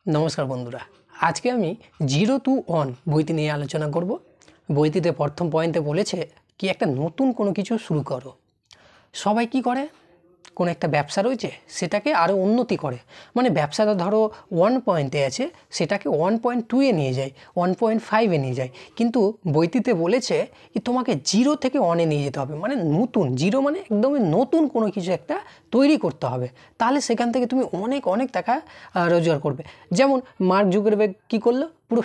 নমস্কার বন্ধুরা, আজকে আমি 0 to 1 বইটি নিয়ে আলোচনা করব। বইটিতে প্রথম পয়েন্টে বলেছে কি একটা নতুন কোনো কিছু শুরু করো। সবাই কি করে, কোনো একটা ব্যবসা রয়েছে সেটাকে আরও উন্নতি করে, মানে ব্যবসাটা ধরো 1 পয়েন্টে আছে সেটাকে 1.2-এ নিয়ে যায়, 1.5-এ নিয়ে যায়। কিন্তু বইটিতে বলেছে কি তোমাকে 0 থেকে 1-এ নিয়ে যেতে হবে, মানে নতুন 0 মানে একদমই নতুন কোনো কিছু একটা তৈরি করতে হবে, তাহলে সেখান থেকে তুমি অনেক অনেক টাকা রোজগার করবে। যেমন মার্ক জুকারবার্গ কী করলো, পুরো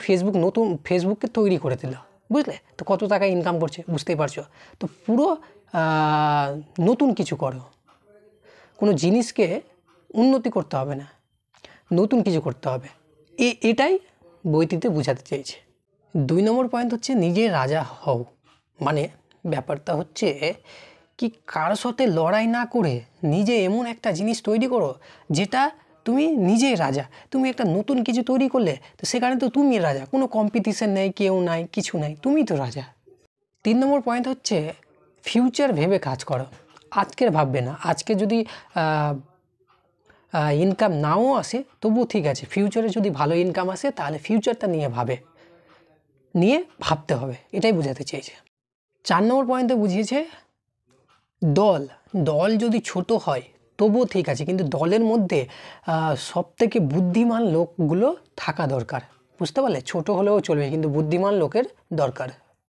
ফেসবুককে তৈরি করে দিল, বুঝলে তো কত টাকা ইনকাম করছে বুঝতেই পারছো। তো পুরো নতুন কিছু করো, কোনো জিনিসকে উন্নতি করতে হবে না, নতুন কিছু করতে হবে, এটাই বইটিতে বোঝাতে চেয়েছে। 2 নম্বর পয়েন্ট হচ্ছে নিজে রাজা হও। মানে ব্যাপারটা হচ্ছে কি কারোর সাথে লড়াই না করে নিজে এমন একটা জিনিস তৈরি করো যেটা তুমি নিজেই রাজা। তুমি একটা নতুন কিছু তৈরি করলে তো সেখানে তো তুমি রাজা, কোনো কম্পিটিশন নেই, কেউ নাই, কিছু নাই, তুমিই তো রাজা। 3 নম্বর পয়েন্ট হচ্ছে ফিউচার ভেবে কাজ করো, আজকের ভাববে না। আজকে যদি ইনকাম নাও আসে তবুও ঠিক আছে, ফিউচারে যদি ভালো ইনকাম আসে তাহলে ফিউচারটা নিয়ে ভাবতে হবে, এটাই বোঝাতে চেয়েছে। 4 নম্বর পয়েন্টে বুঝিয়েছে দল যদি ছোট হয় তবুও ঠিক আছে, কিন্তু দলের মধ্যে সবথেকে বুদ্ধিমান লোকগুলো থাকা দরকার, বুঝতে পারলে? ছোট হলেও চলবে কিন্তু বুদ্ধিমান লোকের দরকার।